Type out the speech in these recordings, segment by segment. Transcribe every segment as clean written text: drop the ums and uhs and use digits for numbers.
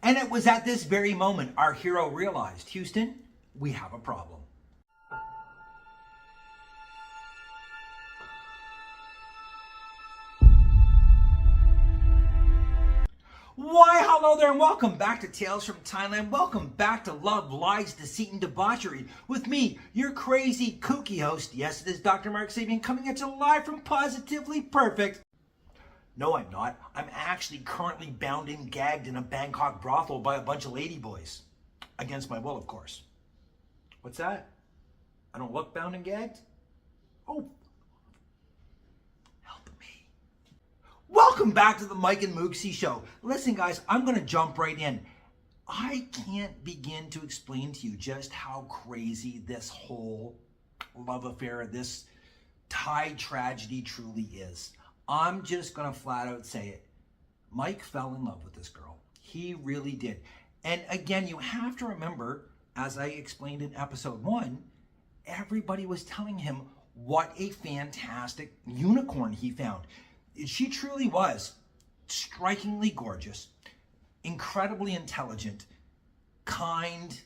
And it was at this very moment our hero realized, Houston, we have a problem. Why, hello there, and welcome back to Tales from Thailand. Welcome back to Love, Lies, Deceit, and Debauchery with me, your crazy, kooky host. Yes, it is Dr. Mark Sabian coming at you live from Positively Perfect. No, I'm not. I'm actually currently bound and gagged in a Bangkok brothel by a bunch of ladyboys. Against my will, of course. What's that? I don't look bound and gagged? Oh, help me. Welcome back to the Mike and Mooksie show. Listen, guys, I'm going to jump right in. I can't begin to explain to you just how crazy this whole love affair, this Thai tragedy truly is. I'm just going to flat out say it. Mike fell in love with this girl. He really did. And again, you have to remember, as I explained in episode 1, everybody was telling him what a fantastic unicorn he found. She truly was strikingly gorgeous, incredibly intelligent, kind,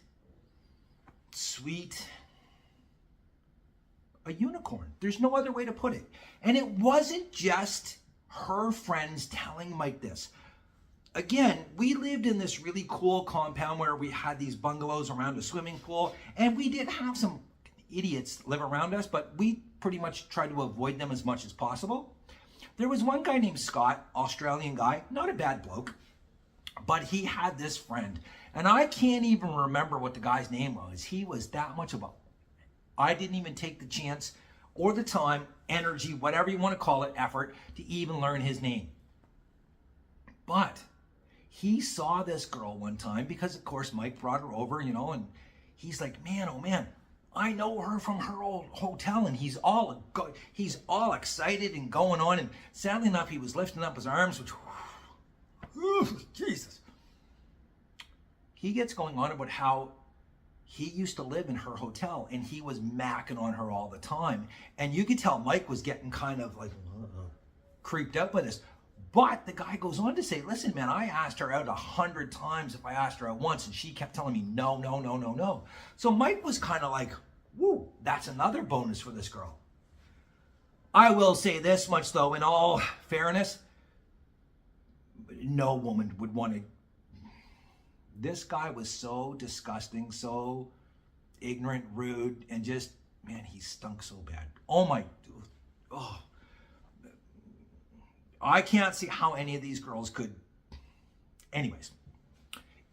sweet, a unicorn. There's no other way to put it. And it wasn't just her friends telling Mike this. Again, we lived in this really cool compound where we had these bungalows around a swimming pool, and we did have some idiots live around us, but we pretty much tried to avoid them as much as possible. There was one guy named Scott, Australian guy, not a bad bloke, but he had this friend, and I can't even remember what the guy's name was. He was that much of a... I didn't even take the chance or the time, energy, whatever you want to call it, effort, to even learn his name. But he saw this girl one time because, of course, Mike brought her over, you know, and he's like, man, oh man, I know her from her old hotel, and he's all excited and going on, and sadly enough, he was lifting up his arms, which, Jesus. He gets going on about how he used to live in her hotel, and he was macking on her all the time, and you could tell Mike was getting kind of like creeped out by this. But the guy goes on to say, listen, man, I asked her out 100 times if I asked her out once, and she kept telling me no, no, no, no, no. So Mike was kind of like, woo, that's another bonus for this girl. I will say this much, though, in all fairness, no woman would want to. This guy was so disgusting, so ignorant, rude, and just, man, he stunk so bad. Oh, my, oh. I can't see how any of these girls could. Anyways,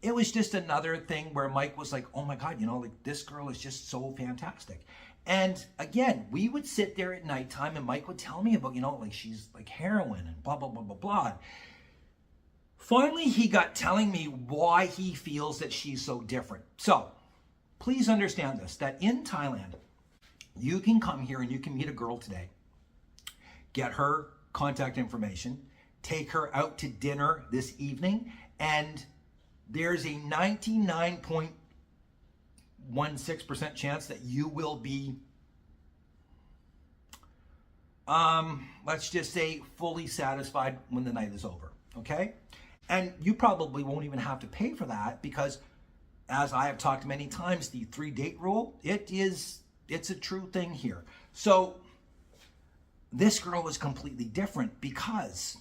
it was just another thing where Mike was like, oh my God, you know, like this girl is just so fantastic. And again, we would sit there at nighttime and Mike would tell me about, you know, like she's like heroin and blah, blah, blah, blah, blah. Finally, he got telling me why he feels that she's so different. So please understand this, that in Thailand, you can come here and you can meet a girl today, get her contact information, take her out to dinner this evening, and there's a 99.16% chance that you will be, let's just say, fully satisfied when the night is over, okay? And you probably won't even have to pay for that because, as I have talked many times, the 3-date rule, it's a true thing here. So this girl was completely different because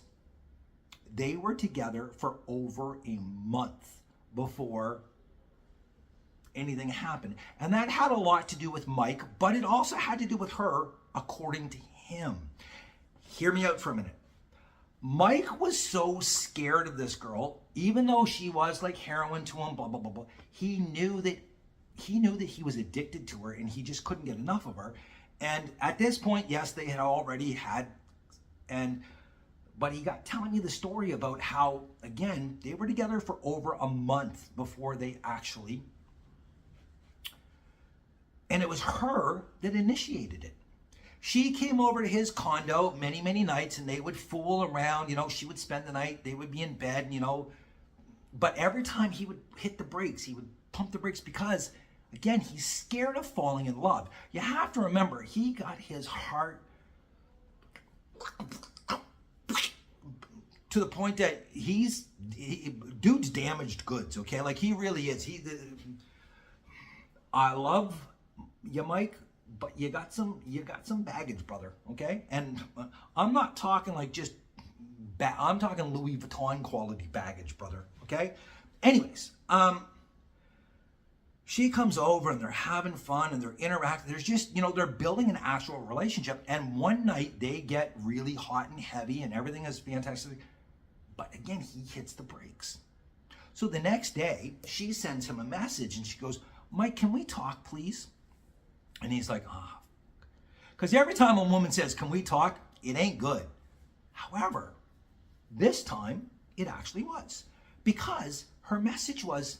they were together for over a month before anything happened. And that had a lot to do with Mike, but it also had to do with her, according to him. Hear me out for a minute. Mike was so scared of this girl, even though she was like heroin to him, blah, blah, blah, blah. He knew that he was addicted to her and he just couldn't get enough of her. And at this point, yes, they had already had, but he got telling me the story about how, again, they were together for over a month before they actually, and it was her that initiated it. She came over to his condo many, many nights and they would fool around, you know, she would spend the night, they would be in bed, you know, but every time he would hit the brakes, he would pump the brakes because, again, he's scared of falling in love. You have to remember, he got his heart to the point that dude's damaged goods, okay? Like, he really is. I love you, Mike, but you got some baggage, brother, okay? And I'm not talking like just I'm talking Louis Vuitton quality baggage, brother, okay? Anyways, she comes over and they're having fun and they're interacting. There's just, they're building an actual relationship. And one night they get really hot and heavy and everything is fantastic. But again, he hits the brakes. So the next day, she sends him a message and she goes, Mike, can we talk, please? And he's like, because every time a woman says, can we talk? It ain't good. However, this time it actually was, because her message was,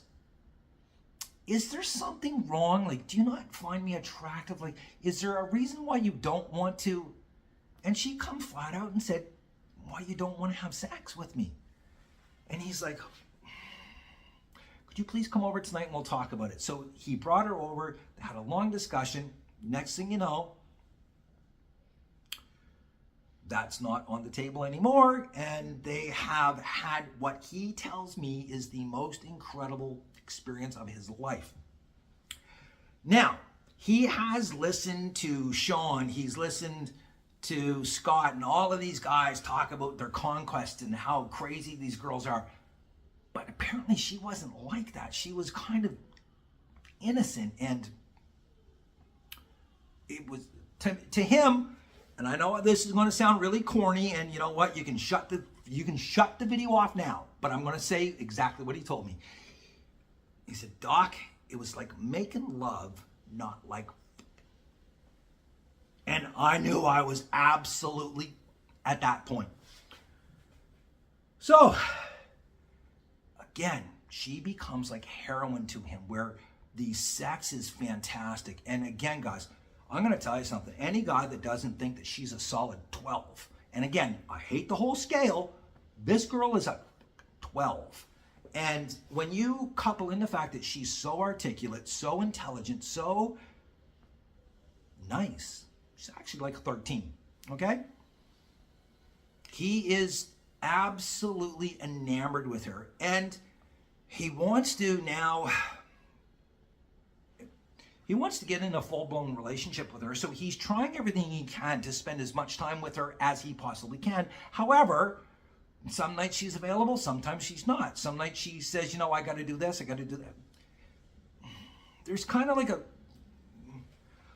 is there something wrong? Like, do you not find me attractive? Like, is there a reason why you don't want to? And she come flat out and said, why you don't want to have sex with me? And he's like, could you please come over tonight and we'll talk about it? So he brought her over, they had a long discussion. Next thing you know, that's not on the table anymore. And they have had what he tells me is the most incredible experience of his life. Now, he has listened to Sean, he's listened to Scott, and all of these guys talk about their conquest and how crazy these girls are. But apparently she wasn't like that. She was kind of innocent, and it was to him, and I know this is going to sound really corny, and you know what, you can shut the video off now, but I'm going to say exactly what he told me. He said, Doc, it was like making love, not like. And I knew I was absolutely at that point. So, again, she becomes like heroin to him, where the sex is fantastic. And again, guys, I'm going to tell you something. Any guy that doesn't think that she's a solid 12, and again, I hate the whole scale, this girl is a 12. And when you couple in the fact that she's so articulate, so intelligent, so nice, she's actually like 13, okay? He is absolutely enamored with her, and he wants to get in a full-blown relationship with her, so he's trying everything he can to spend as much time with her as he possibly can. However, some nights she's available, sometimes she's not. Some nights she says, I got to do this, I got to do that. There's kind of like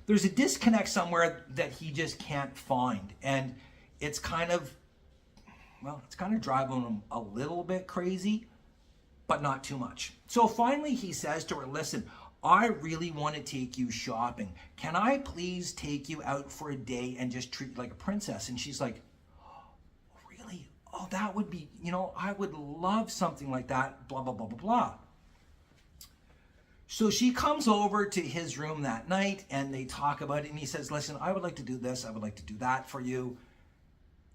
there's a disconnect somewhere that he just can't find. And it's kind of driving him a little bit crazy, but not too much. So finally he says to her, listen, I really want to take you shopping. Can I please take you out for a day and just treat you like a princess? And she's like, oh, that would be, I would love something like that, blah, blah, blah, blah, blah. So she comes over to his room that night and they talk about it, and he says, listen, I would like to do this, I would like to do that for you.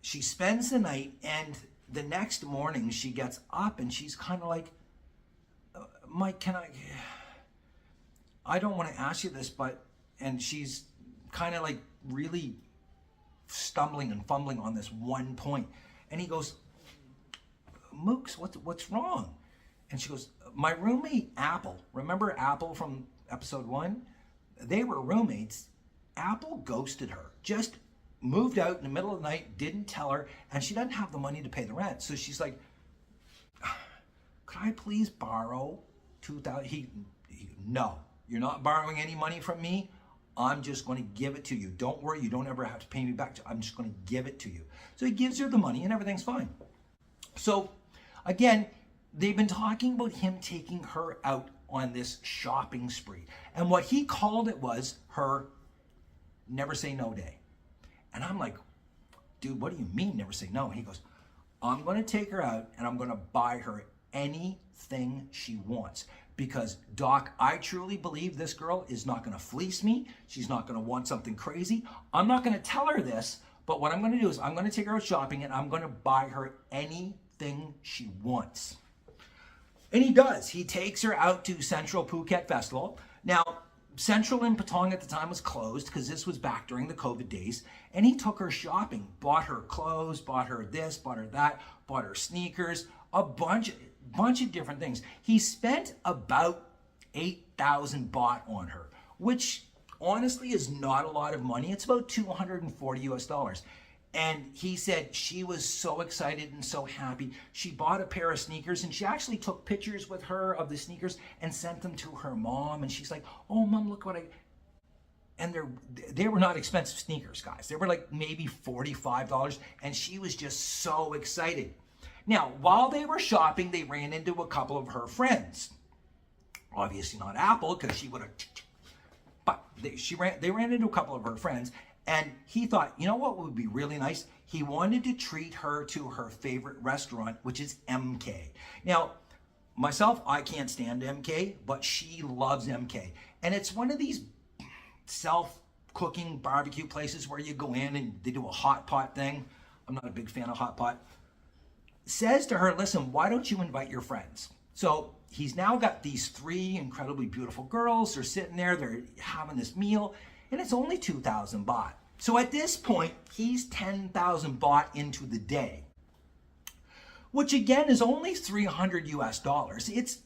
She spends the night, and the next morning she gets up and she's kind of like, Mike, I don't want to ask you this, and she's kind of like really stumbling and fumbling on this one point. And he goes, Mooks, what's wrong? And she goes, my roommate Apple, remember Apple from episode 1? They were roommates. Apple ghosted her, just moved out in the middle of the night, didn't tell her, and she doesn't have the money to pay the rent. So she's like, could I please borrow $2,000? No, you're not borrowing any money from me. I'm just going to give it to you. Don't worry, you don't ever have to pay me back. I'm just going to give it to you. So he gives her the money and everything's fine. So again, they've been talking about him taking her out on this shopping spree. And what he called it was her never say no day. And I'm like, dude, what do you mean never say no? And he goes, I'm going to take her out and I'm going to buy her anything she wants. Because, Doc, I truly believe this girl is not going to fleece me. She's not going to want something crazy. I'm not going to tell her this, but what I'm going to do is I'm going to take her out shopping and I'm going to buy her anything she wants. And he does. He takes her out to Central Phuket Festival. Now, Central in Patong at the time was closed because this was back during the COVID days. And he took her shopping, bought her clothes, bought her this, bought her that, bought her sneakers, a bunch of different things. He spent about 8,000 baht on her, which honestly is not a lot of money. It's about 240 US dollars. And he said she was so excited and so happy. She bought a pair of sneakers, and she actually took pictures with her of the sneakers and sent them to her mom. And she's like, "Oh, Mom, look what I..." And they were not expensive sneakers, guys. They were like maybe $45, and she was just so excited. Now, while they were shopping, they ran into a couple of her friends. Obviously not Apple, because she would have... But they ran into a couple of her friends. And he thought, you know what would be really nice? He wanted to treat her to her favorite restaurant, which is MK. Now, myself, I can't stand MK, but she loves MK. And it's one of these self-cooking barbecue places where you go in and they do a hot pot thing. I'm not a big fan of hot pot. Says to her, listen, why don't you invite your friends? So he's now got these 3 incredibly beautiful girls. They're sitting there, they're having this meal. And it's only 2,000 baht. So at this point, he's 10,000 baht into the day, which again is only 300 US dollars. It's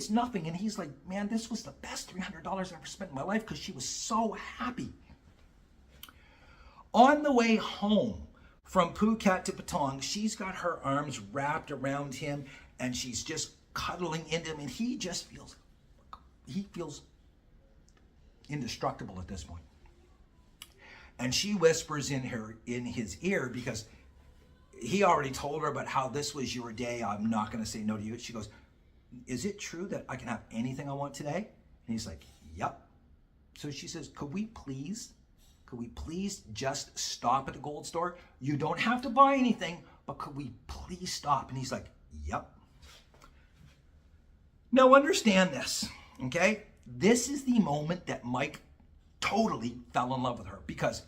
nothing. And he's like, man, this was the best $300 I've ever spent in my life because she was so happy. On the way home from Phuket to Patong, she's got her arms wrapped around him and she's just cuddling into him, and he feels indestructible at this point. And she whispers in his ear, because he already told her about how this was your day. I'm not going to say no to you. She goes, is it true that I can have anything I want today? And he's like, yep. So she says, could we please just stop at the gold store? You don't have to buy anything, but could we please stop? And he's like, yep. Now understand this, okay? This is the moment that Mike totally fell in love with her, because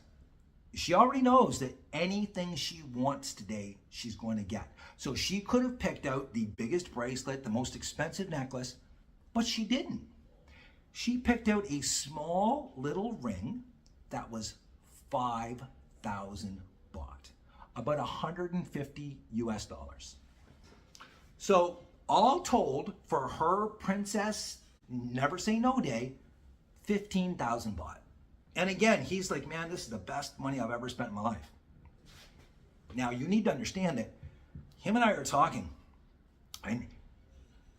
she already knows that anything she wants today, she's going to get. So she could have picked out the biggest bracelet, the most expensive necklace, but she didn't. She picked out a small little ring that was 5,000 baht, about 150 US dollars. So all told, for her princess never say no day, 15,000 baht. And again, he's like, man, this is the best money I've ever spent in my life. Now, you need to understand that him and I are talking, and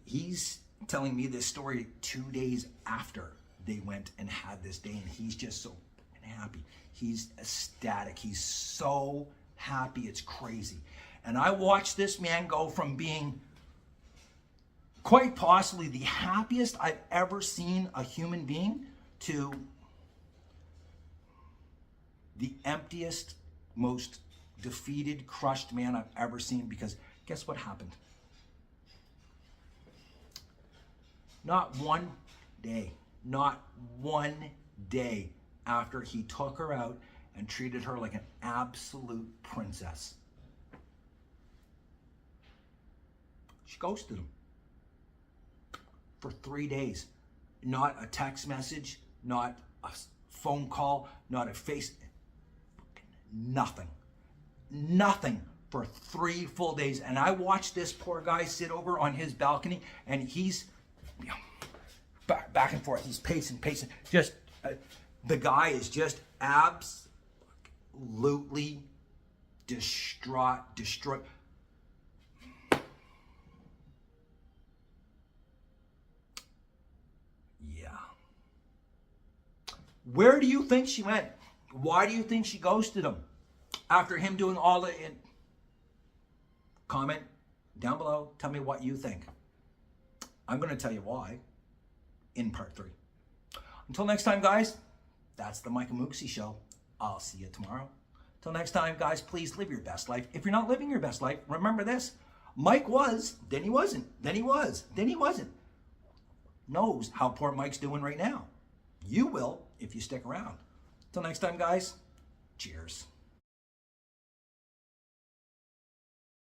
he's telling me this story 2 days after they went and had this day, and he's just so happy. He's ecstatic. He's so happy. It's crazy. And I watched this man go from being quite possibly the happiest I've ever seen a human being to the emptiest, most defeated, crushed man I've ever seen, because guess what happened? Not one day after he took her out and treated her like an absolute princess, she ghosted him for 3 days. Not a text message, not a phone call, not a face, nothing for 3 full days. And I watched this poor guy sit over on his balcony, and he's back and forth. He's pacing. Just the guy is just absolutely destroyed. Yeah. Where do you think she went? Why do you think she ghosted him after him doing all the... Comment down below. Tell me what you think. I'm going to tell you why in part 3. Until next time, guys, that's the Mike and Mooksie Show. I'll see you tomorrow. Till next time, guys, please live your best life. If you're not living your best life, remember this. Mike was, then he wasn't, then he was, then he wasn't. Knows how poor Mike's doing right now. You will if you stick around. Till next time, guys, cheers.